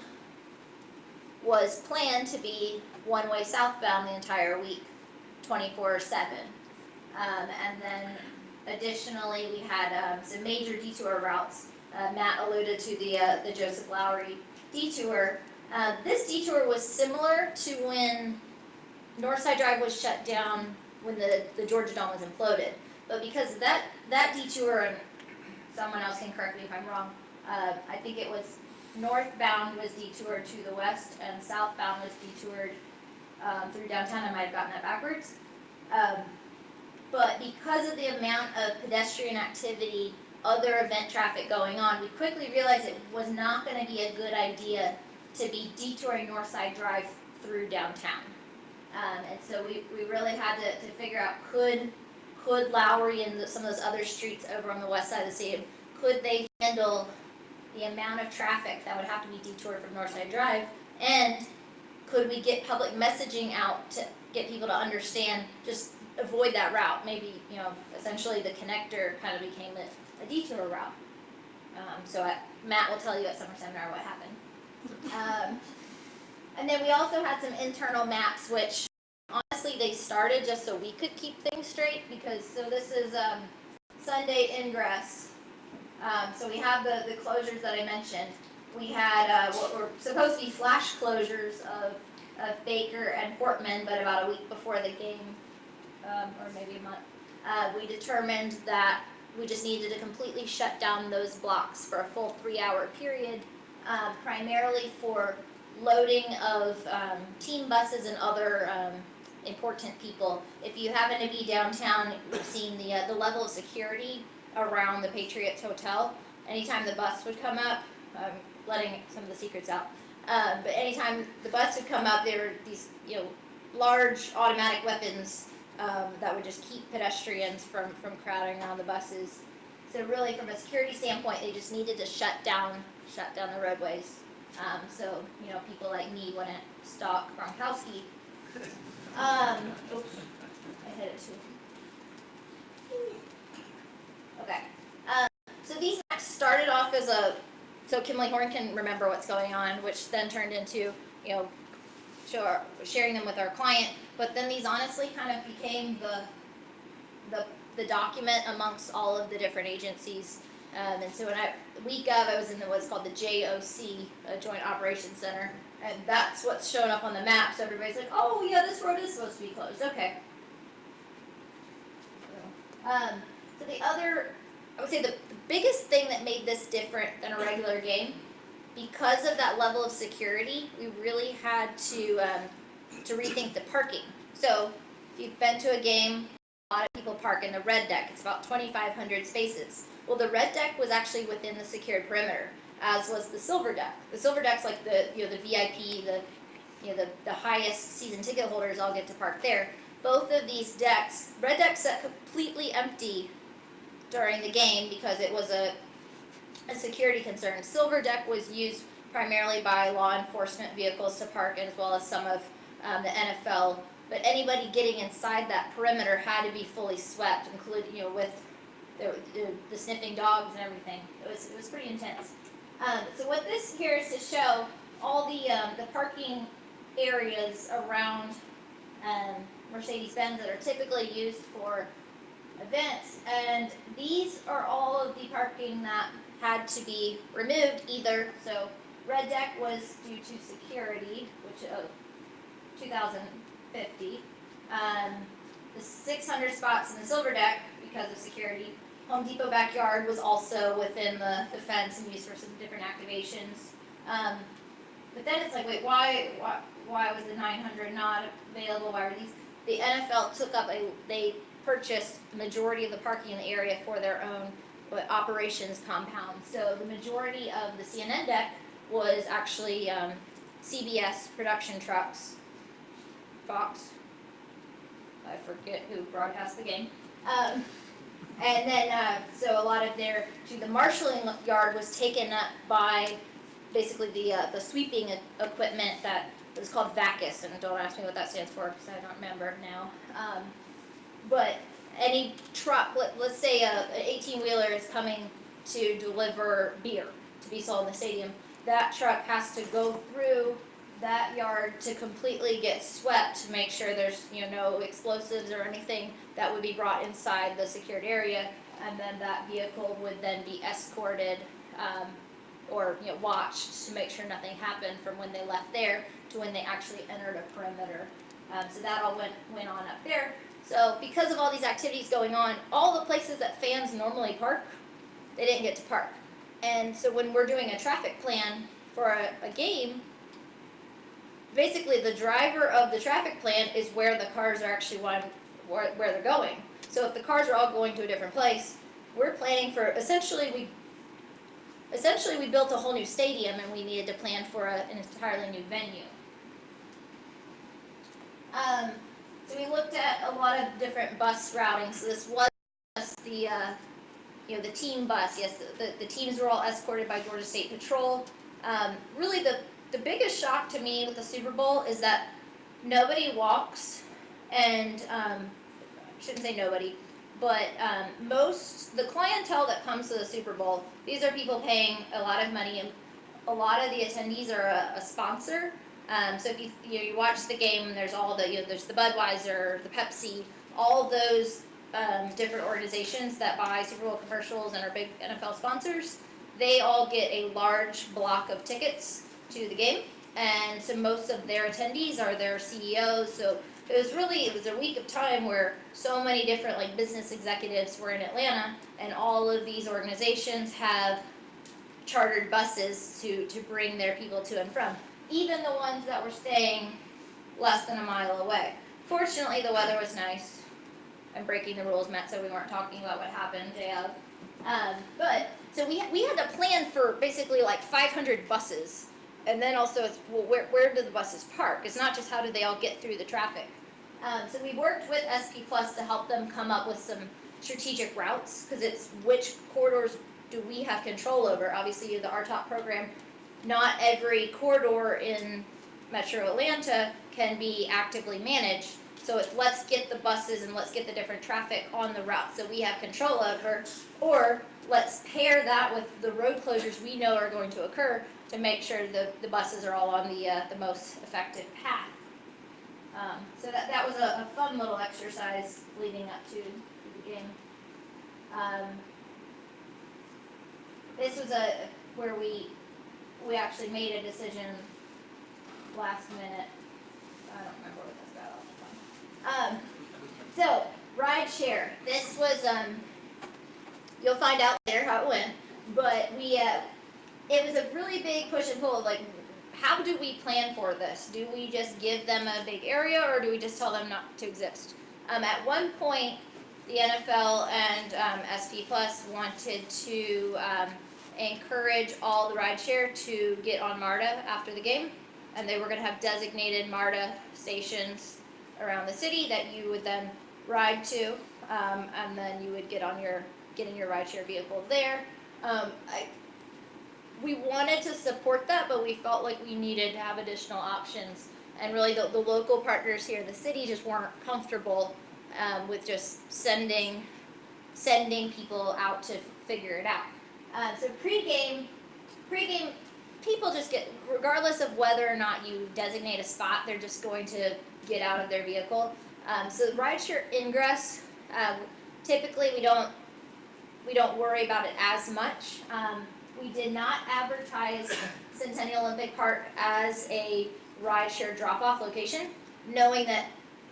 was planned to be one-way southbound the entire week, 24/7. And then additionally, we had some major detour routes. Matt alluded to the Joseph Lowry detour. This detour was similar to when Northside Drive was shut down when the Georgia Dome was imploded. But because of that detour, and someone else can correct me if I'm wrong, I think it was northbound was detoured to the west and southbound was detoured through downtown. I might have gotten that backwards. But because of the amount of pedestrian activity, other event traffic going on, we quickly realized it was not going to be a good idea to be detouring Northside Drive through downtown. And so we really had to figure out, could Lowry and some of those other streets over on the west side of the stadium, could they handle the amount of traffic that would have to be detoured from Northside Drive, and could we get public messaging out to get people to understand, just avoid that route. Maybe, essentially the connector kind of became a detour route. Matt will tell you at summer seminar what happened. And then we also had some internal maps, which honestly they started just so we could keep things straight, because this is Sunday ingress. So we have the closures that I mentioned. We had what were supposed to be flash closures of Baker and Portman, but about a week before the game, or maybe a month, we determined that we just needed to completely shut down those blocks for a full 3-hour period, primarily for loading of team buses and other important people. If you happen to be downtown, you've seen the level of security around the Patriots Hotel. Anytime the bus would come up, letting some of the secrets out, but anytime the bus would come up, there were these large automatic weapons that would just keep pedestrians from crowding around the buses. So really, from a security standpoint, they just needed to shut down the roadways. So people like me wouldn't stalk Gronkowski. Oops, I hit it too. Okay. So these maps started off as so Kimley-Horn can remember what's going on, which then turned into, sharing them with our client. But then these honestly kind of became the document amongst all of the different agencies. And so week of, I was in what's called the JOC, Joint Operations Center, and that's what's showing up on the map. So everybody's like, oh yeah, this road is supposed to be closed. Okay. So the other, I would say the biggest thing that made this different than a regular game, because of that level of security, we really had to rethink the parking. So if you've been to a game, a lot of people park in the red deck. It's about 2,500 spaces. Well, the red deck was actually within the secured perimeter, as was the silver deck. The silver deck's like the VIP, the highest season ticket holders all get to park there. Both of these decks, red deck sat completely empty during the game because it was a security concern. Silver deck was used primarily by law enforcement vehicles to park, as well as some of the NFL. But anybody getting inside that perimeter had to be fully swept, including with the sniffing dogs and everything. It was pretty intense. So what this here is to show all the parking areas around Mercedes-Benz that are typically used for events, and these are all of the parking that had to be removed either. So red deck was due to security, which 50. The 600 spots in the silver deck, because of security. Home Depot backyard was also within the fence and used for some different activations. But then it's like, wait, why was the 900 not available? Why were these? The NFL they purchased the majority of the parking in the area for their own operations compound. So the majority of the CNN deck was actually CBS production trucks, Fox, I forget who broadcast the game. And then, so a lot of the marshalling yard was taken up by basically the sweeping equipment that was called VACUS, and don't ask me what that stands for because I don't remember now. But any truck, let's say an 18-wheeler is coming to deliver beer to be sold in the stadium, that truck has to go through that yard to completely get swept to make sure there's no explosives or anything that would be brought inside the secured area, and then that vehicle would then be escorted or watched to make sure nothing happened from when they left there to when they actually entered a perimeter. So that all went on up there. So because of all these activities going on, all the places that fans normally park, they didn't get to park. And so when we're doing a traffic plan for a game, basically the driver of the traffic plan is where the cars are actually where they're going. So if the cars are all going to a different place, we're planning for essentially we built a whole new stadium and we needed to plan for an entirely new venue. So we looked at a lot of different bus routing. So this was the the team bus. Yes, the teams were all escorted by Georgia State Patrol. Really the biggest shock to me with the Super Bowl is that nobody walks, and shouldn't say nobody, but the clientele that comes to the Super Bowl, these are people paying a lot of money, and a lot of the attendees are a sponsor. So if you watch the game, there's all there's the Budweiser, the Pepsi, all those different organizations that buy Super Bowl commercials and are big NFL sponsors. They all get a large block of tickets to the game, and so most of their attendees are their CEOs. So it was a week of time where so many different business executives were in Atlanta, and all of these organizations have chartered buses to bring their people to and from, even the ones that were staying less than a mile away. Fortunately, the weather was nice. I'm breaking the rules, Matt said we weren't talking about what happened day of. But so we had to plan for basically 500 buses, and then also it's where do the buses park? It's not just how do they all get through the traffic. So we worked with SP Plus to help them come up with some strategic routes, because it's which corridors do we have control over. Obviously, the RTOP program, not every corridor in Metro Atlanta can be actively managed. So it's let's get the buses and let's get the different traffic on the routes that we have control over, or let's pair that with the road closures we know are going to occur to make sure the buses are all on the most effective path. So that was a fun little exercise leading up to the game. This was where we actually made a decision last minute. I don't remember what this got off the phone. So ride share. This was you'll find out later how it went, but it was a really big push and pull of how do we plan for this? Do we just give them a big area, or do we just tell them not to exist? At one point, the NFL and SP Plus wanted to encourage all the rideshare to get on MARTA after the game, and they were going to have designated MARTA stations around the city that you would then ride to, and then you would get in your rideshare vehicle there. We wanted to support that, but we felt like we needed to have additional options, and really the local partners here in the city just weren't comfortable with just sending people out to figure it out. So pregame, people just get, regardless of whether or not you designate a spot, they're just going to get out of their vehicle. So rideshare ingress, typically we don't worry about it as much. We did not advertise Centennial Olympic Park as a rideshare drop-off location, knowing that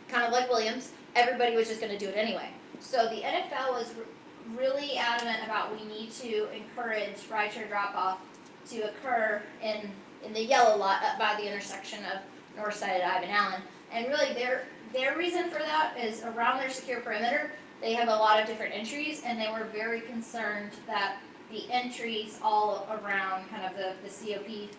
kind of like Williams, everybody was just going to do it anyway. So the NFL was really adamant about we need to encourage rideshare drop-off to occur in the yellow lot up by the intersection of North Side of Ivan Allen. And really their reason for that is around their secure perimeter, they have a lot of different entries, and they were very concerned that the entries all around kind of the COP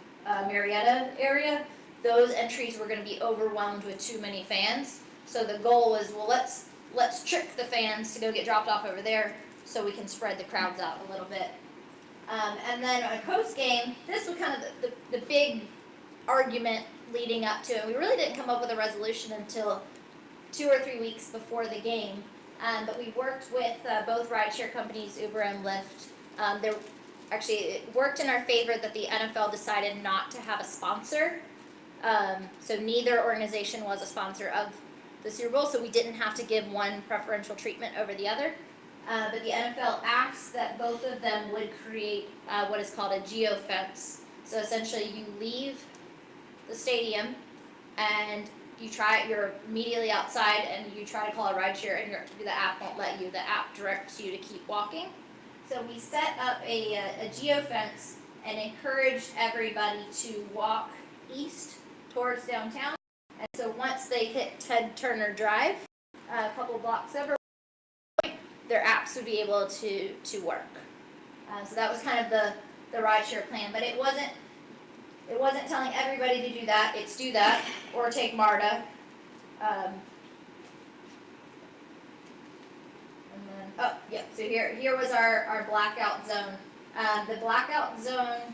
Marietta area, those entries were going to be overwhelmed with too many fans. So the goal was, well, let's trick the fans to go get dropped off over there so we can spread the crowds out a little bit. And then on post game, this was kind of the big argument leading up to it. We really didn't come up with a resolution until 2 or 3 weeks before the game. But we worked with both rideshare companies, Uber and Lyft. Actually, it worked in our favor that the NFL decided not to have a sponsor. So neither organization was a sponsor of the Super Bowl, so we didn't have to give one preferential treatment over the other. But the NFL asked that both of them would create what is called a geofence. So essentially you leave the stadium and you're immediately outside and you try to call a rideshare and the app won't let you. The app directs you to keep walking. So we set up a geofence and encouraged everybody to walk east towards downtown. And so once they hit Ted Turner Drive, a couple blocks over, their apps would be able to work. So that was kind of the rideshare plan, but it wasn't telling everybody to do that. It's do that or take MARTA. So here was our blackout zone. The blackout zone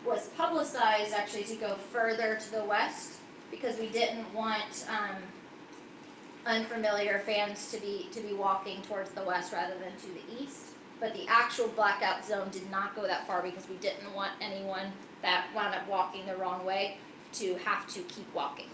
was publicized actually to go further to the west because we didn't want unfamiliar fans to be walking towards the west rather than to the east. But the actual blackout zone did not go that far because we didn't want anyone that wound up walking the wrong way to have to keep walking.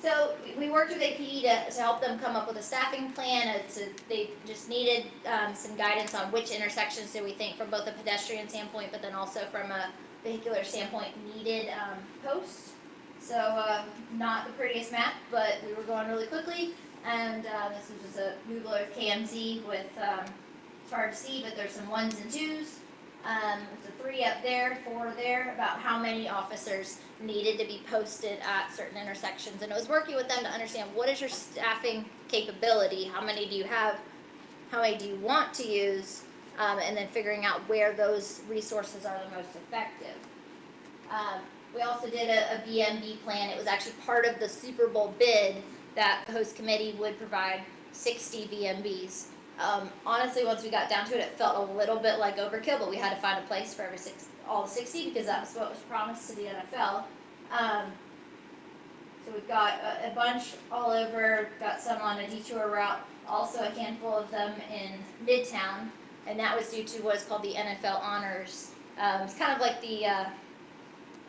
So we worked with APD to help them come up with a staffing plan. They just needed some guidance on which intersections do we think from both a pedestrian standpoint but then also from a vehicular standpoint needed posts. So not the prettiest map, but we were going really quickly. And this was just a Google Earth KMZ with, it's hard to see, but there's some 1s and 2s. There's a 3 up there, 4 there, about how many officers needed to be posted at certain intersections. And it was working with them to understand what is your staffing capability, how many do you have, how many do you want to use, and then figuring out where those resources are the most effective. We also did a VMB plan. It was actually part of the Super Bowl bid that the host committee would provide 60 VMBs. Honestly, once we got down to it, it felt a little bit like overkill, but we had to find a place for all 60 because that was what was promised to the NFL. So we've got a bunch all over, got some on a detour route, also a handful of them in Midtown, and that was due to what is called the NFL Honors. It's kind of like the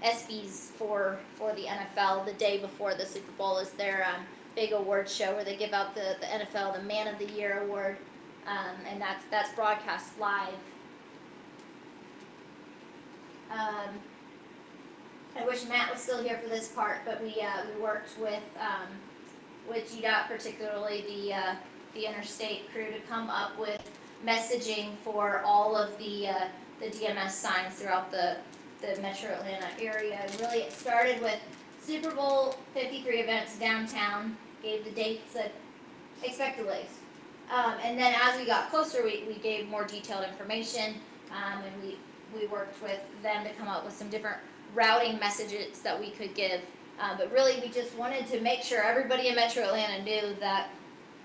ESPYs for the NFL. The day before the Super Bowl is their big award show where they give out the NFL, the Man of the Year award, and that's broadcast live. I wish Matt was still here for this part, but we worked with GDOT, particularly the interstate crew, to come up with messaging for all of the DMS signs throughout the Metro Atlanta area. And really, it started with Super Bowl 53 events downtown, gave the dates that expect delays. And then as we got closer, we gave more detailed information, and we worked with them to come up with some different routing messages that we could give. But really, we just wanted to make sure everybody in Metro Atlanta knew that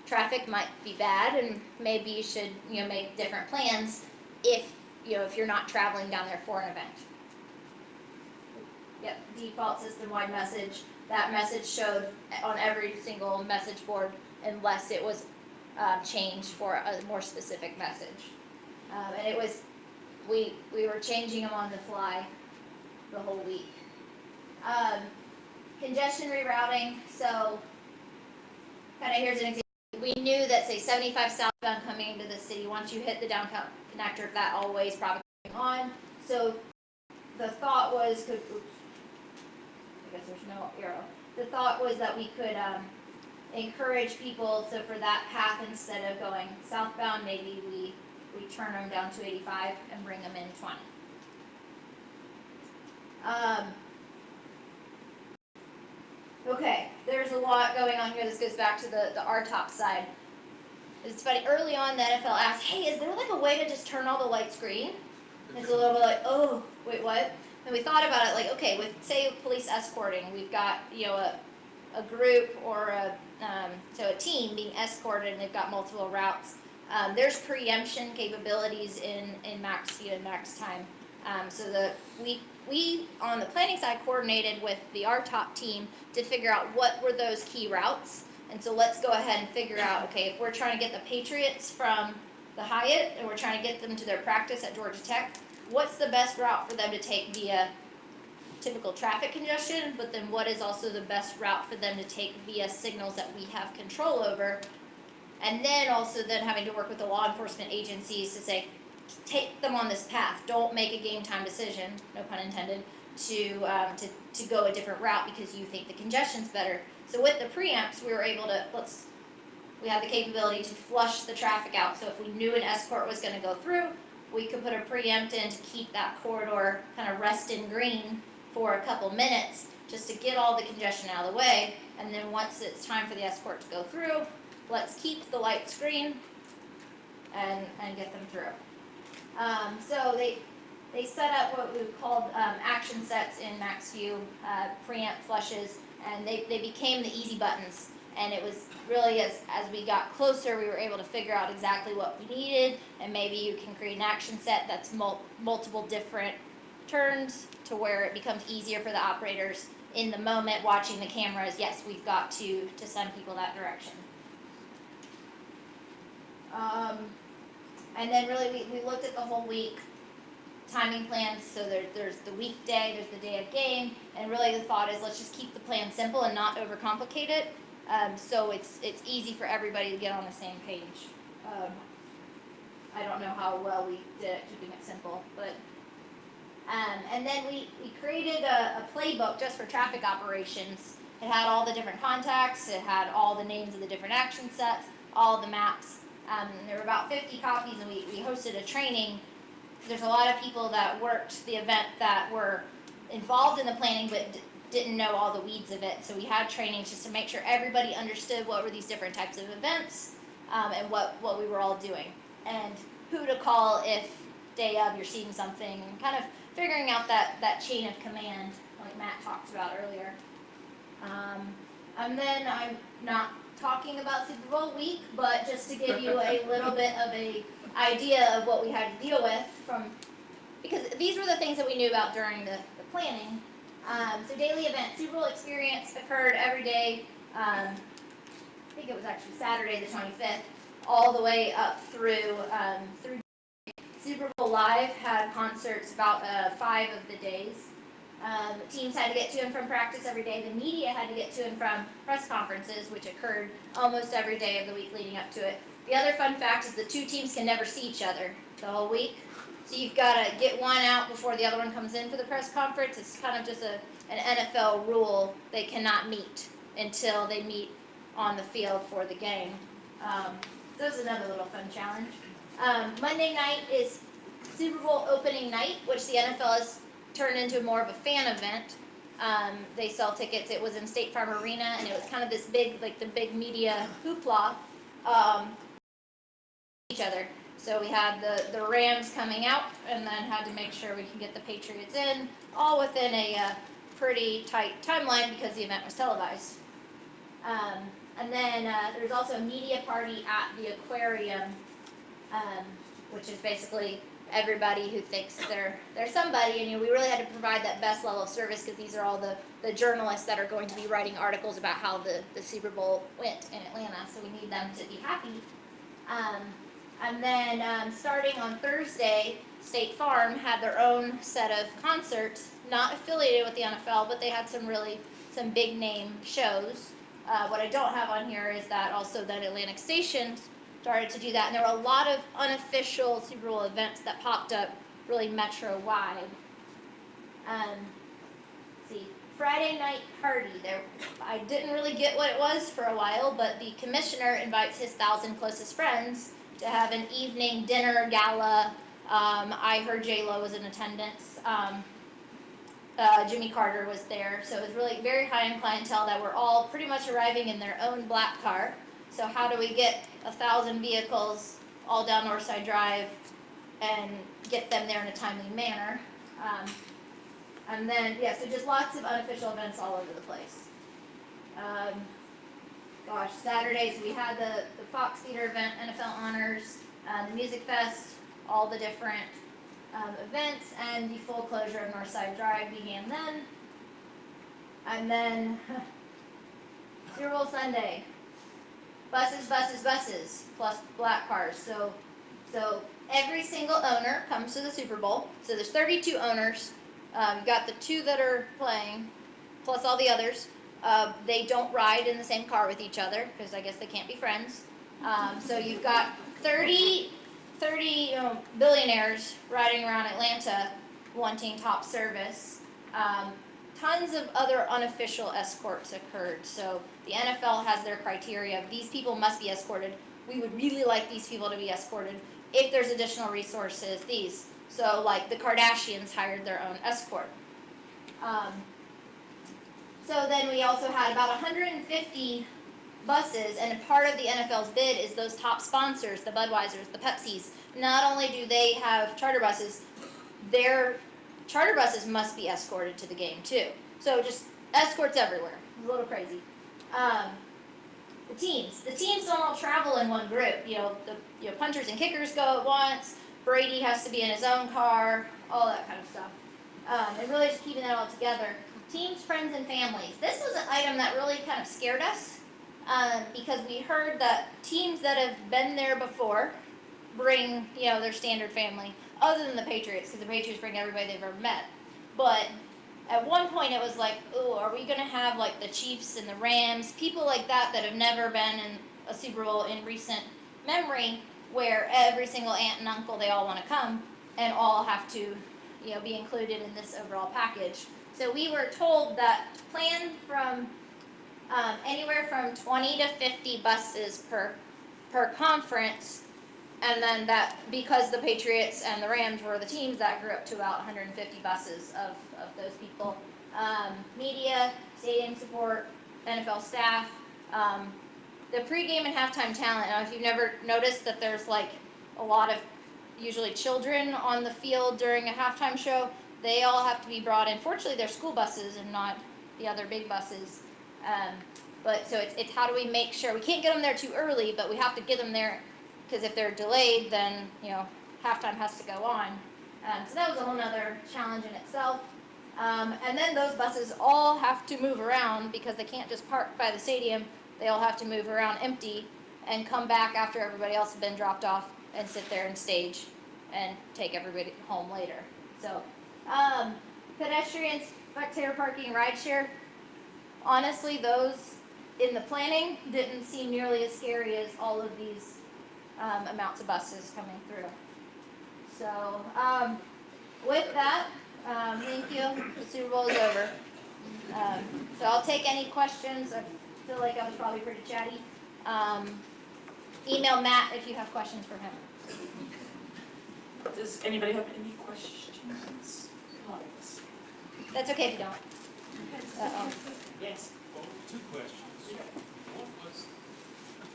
traffic might be bad, and maybe you should make different plans if you're not traveling down there for an event. Yep, default system-wide message. That message showed on every single message board unless it was changed for a more specific message. And it was, we were changing them on the fly the whole week. Congestion rerouting, so kind of here's an example. We knew that, say, 75 southbound coming into the city, once you hit the downtown connector, that always probably on. So the thought was, I guess there's no arrow. The thought was that we could encourage people, so for that path, instead of going southbound, maybe we turn them down to 85 and bring them in 20. Okay, there's a lot going on here. This goes back to the RTOP side. It's funny, early on the NFL asked, hey, is there like a way to just turn all the lights green? It's a little bit like, oh, wait, what? And we thought about it like, okay, with, say, police escorting, we've got, you know, a group or a team being escorted and they've got multiple routes. There's preemption capabilities in max speed and max time. So we on the planning side coordinated with the RTOP team to figure out what were those key routes. And so let's go ahead and figure out, okay, if we're trying to get the Patriots from the Hyatt and we're trying to get them to their practice at Georgia Tech, what's the best route for them to take via typical traffic congestion, but then what is also the best route for them to take via signals that we have control over, and then also then having to work with the law enforcement agencies to say, take them on this path, don't make a game time decision, no pun intended, to go a different route because you think the congestion's better. So with the preamps, we were able to, we had the capability to flush the traffic out, so if we knew an escort was going to go through, we could put a preempt in to keep that corridor kind of rest in green for a couple minutes, just to get all the congestion out of the way, and then once it's time for the escort to go through, let's keep the lights green and get them through. So they set up what we called action sets in MaxView, preamp flushes, and they became the easy buttons. And it was really as we got closer, we were able to figure out exactly what we needed, and maybe you can create an action set that's multiple different turns to where it becomes easier for the operators in the moment watching the cameras. Yes, we've got to send people that direction. And then really we looked at the whole week, timing plans, so there's the weekday, there's the day of game, and really the thought is let's just keep the plan simple and not overcomplicate it, so it's easy for everybody to get on the same page. I don't know how well we did at keeping it simple, but and then we created a playbook just for traffic operations. It had all the different contacts, it had all the names of the different action sets, all the maps. There were about 50 copies, and we hosted a training. There's a lot of people that worked the event that were involved in the planning but didn't know all the weeds of it. So we had trainings just to make sure everybody understood what were these different types of events, and what we were all doing. And who to call if day of you're seeing something, and kind of figuring out that chain of command like Matt talked about earlier. And then I'm not talking about Super Bowl week, but just to give you a little bit of a idea of what we had to deal with because these were the things that we knew about during the planning. So daily event, Super Bowl experience occurred every day, I think it was actually Saturday the 25th, all the way up through Super Bowl Live had concerts about 5 of the days. Teams had to get to and from practice every day. The media had to get to and from press conferences, which occurred almost every day of the week leading up to it. The other fun fact is the two teams can never see each other the whole week. So you've got to get one out before the other one comes in for the press conference. It's kind of just an NFL rule. They cannot meet until they meet on the field for the game. So this is another little fun challenge. Monday night is Super Bowl opening night, which the NFL has turned into more of a fan event. They sell tickets. It was in State Farm Arena, and it was kind of this big, like the big media hoopla. Each other. So we had the Rams coming out, and then had to make sure we can get the Patriots in, all within a pretty tight timeline because the event was televised. And then there's also a media party at the aquarium, which is basically everybody who thinks they're somebody, and we really had to provide that best level of service because these are all the journalists that are going to be writing articles about how the Super Bowl went in Atlanta, so we need them to be happy. And then starting on Thursday, State Farm had their own set of concerts, not affiliated with the NFL, but they had some big name shows. What I don't have on here is that also then Atlantic Station started to do that, and there were a lot of unofficial Super Bowl events that popped up really metro-wide. Let's see, Friday night party. I didn't really get what it was for a while, but the commissioner invites his 1,000 closest friends to have an evening dinner gala. I heard J-Lo was in attendance. Jimmy Carter was there, so it was really very high-end clientele that were all pretty much arriving in their own black car. So how do we get 1,000 vehicles all down Northside Drive and get them there in a timely manner? And then, yeah, so just lots of unofficial events all over the place. Saturdays we had the Fox Theater event, NFL Honors, the Music Fest, all the different events, and the full closure of Northside Drive began then. And then Super Bowl Sunday, buses, plus black cars. So every single owner comes to the Super Bowl. So there's 32 owners. You've got the 2 that are playing, plus all the others. They don't ride in the same car with each other, because I guess they can't be friends. So you've got 30 billionaires riding around Atlanta wanting top service. Tons of other unofficial escorts occurred. So the NFL has their criteria of these people must be escorted. We would really like these people to be escorted. If there's additional resources, these. So like the Kardashians hired their own escort. So then we also had about 150 buses, and part of the NFL's bid is those top sponsors, the Budweisers, the Pepsis. Not only do they have charter buses, their charter buses must be escorted to the game too. So just escorts everywhere. It's a little crazy. The teams don't all travel in one group. The punters and kickers go at once. Brady has to be in his own car, all that kind of stuff. And really just keeping that all together. Teams, friends, and families. This was an item that really kind of scared us because we heard that teams that have been there before bring, their standard family, other than the Patriots, because the Patriots bring everybody they've ever met. But at one point it was like, oh, are we going to have like the Chiefs and the Rams, people like that have never been in a Super Bowl in recent memory, where every single aunt and uncle, they all want to come and all have to, be included in this overall package. So we were told that to plan from anywhere from 20 to 50 buses per conference, and then that because the Patriots and the Rams were the teams, that grew up to about 150 buses of those people. Media, stadium support, NFL staff, the pregame and halftime talent. Now, if you've never noticed that there's like a lot of usually children on the field during a halftime show, they all have to be brought in. Fortunately, they're school buses and not the other big buses. But so it's how do we make sure, we can't get them there too early, but we have to get them there, because if they're delayed, then, halftime has to go on. So that was a whole nother challenge in itself. And then those buses all have to move around, because they can't just park by the stadium. They all have to move around empty and come back after everybody else has been dropped off and sit there and stage and take everybody home later. So, pedestrians, spectator parking, rideshare, honestly, those in the planning didn't seem nearly as scary as all of these amounts of buses coming through. So, with that, thank you. The Super Bowl is over. So I'll take any questions. I feel like I was probably pretty chatty. Email Matt if you have questions for him. Does anybody have any questions? That's okay if you don't. Yes. Well, 2 questions. One was,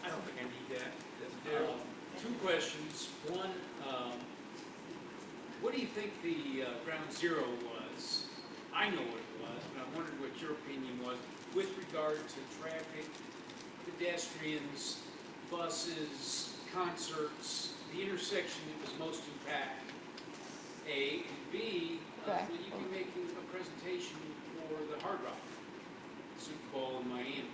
I don't think I need that. 2 questions. One, what do you think the ground zero was? I know what it was, but I wondered what your opinion was with regard to traffic, pedestrians, buses, concerts, the intersection that was most impacted. A, and B, Okay. will you be making a presentation for the Hard Rock Super Bowl in Miami?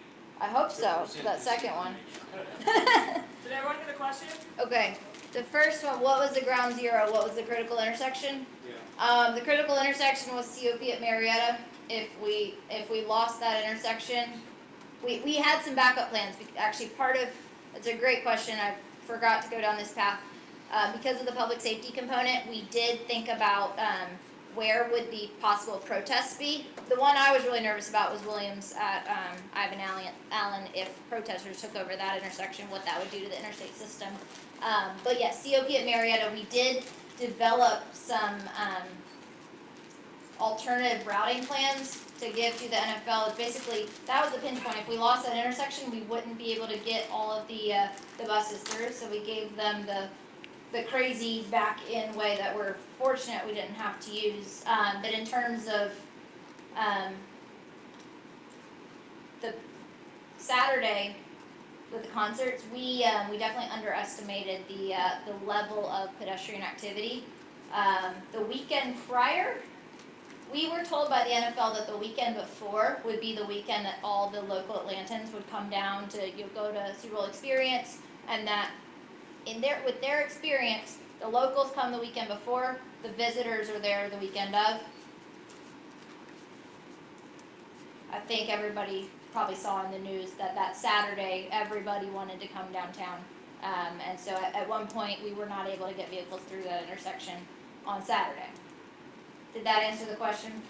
I hope so, Present that this second one. information. Did everyone get a question? Okay, the first one, what was the ground zero? What was the critical intersection? Yeah. The critical intersection was COP at Marietta. If we lost that intersection, we had some backup plans. Actually, it's a great question. I forgot to go down this path. Because of the public safety component, we did think about where would the possible protests be. The one I was really nervous about was Williams at Ivan Allen, if protesters took over that intersection, what that would do to the interstate system. But yes, COP at Marietta, we did develop some alternative routing plans to give to the NFL. Basically, that was the pinch point. If we lost that intersection, we wouldn't be able to get all of the buses through. So we gave them the crazy back-in way that we're fortunate we didn't have to use. But in terms of the Saturday with the concerts, we definitely underestimated the level of pedestrian activity. The weekend prior, we were told by the NFL that the weekend before would be the weekend that all the local Atlantans would come down to go to Super Bowl experience, and that with their experience, the locals come the weekend before, the visitors are there the weekend of. I think everybody probably saw in the news that Saturday everybody wanted to come downtown, and so at one point we were not able to get vehicles through that intersection on Saturday. Did that answer the question?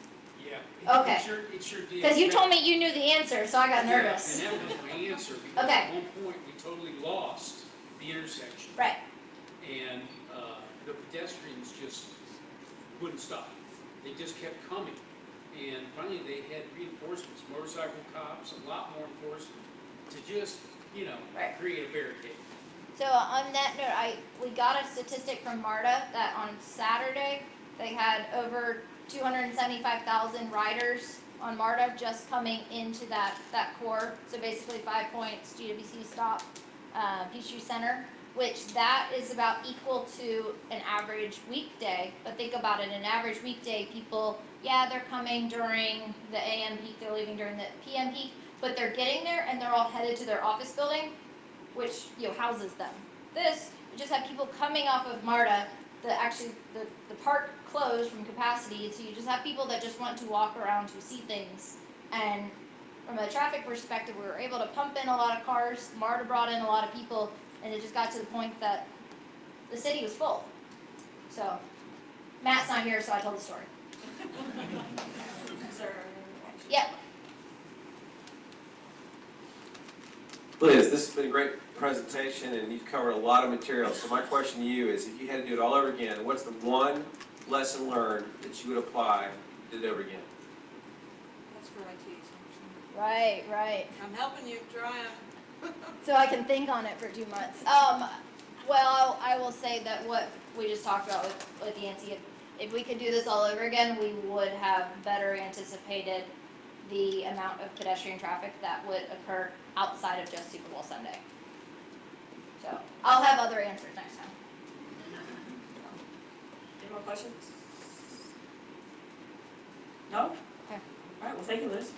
Yeah. Okay. It sure did. Because you told me you knew the answer, so I got Yeah, nervous. and that was my answer, because Okay. at one point, we totally lost the intersection. Right. And, the pedestrians just wouldn't stop. They just kept coming. And finally, they had reinforcements, motorcycle cops, a lot more enforcement, to just, Right. create a barricade. So on that note, we got a statistic from MARTA that on Saturday, they had over 275,000 riders on MARTA just coming into that core. So basically 5 points, GWC stop, Peachtree Center, which that is about equal to an average weekday. But think about it, an average weekday, people, they're coming during the AM peak, they're leaving during the PM peak, but they're getting there and they're all headed to their office building, which houses them. This, we just have people coming off of MARTA. The park closed from capacity, so you just have people that just want to walk around to see things. And from a traffic perspective, we were able to pump in a lot of cars. MARTA brought in a lot of people, and it just got to the point that the city was full. So Matt's not here, so I told the story. Is there? Yep. Liz, this has been a great presentation and you've covered a lot of material. So my question to you is, if you had to do it all over again, what's the one lesson learned that you would apply to do it over again? That's for IT. Right. I'm helping you, trying. So I can think on it for 2 months. Well, I will say that what we just talked about with Yancy, if we could do this all over again, we would have better anticipated the amount of pedestrian traffic that would occur outside of just Super Bowl Sunday. So I'll have other answers next time. Any more questions? No? Okay. All right, well, thank you, Liz.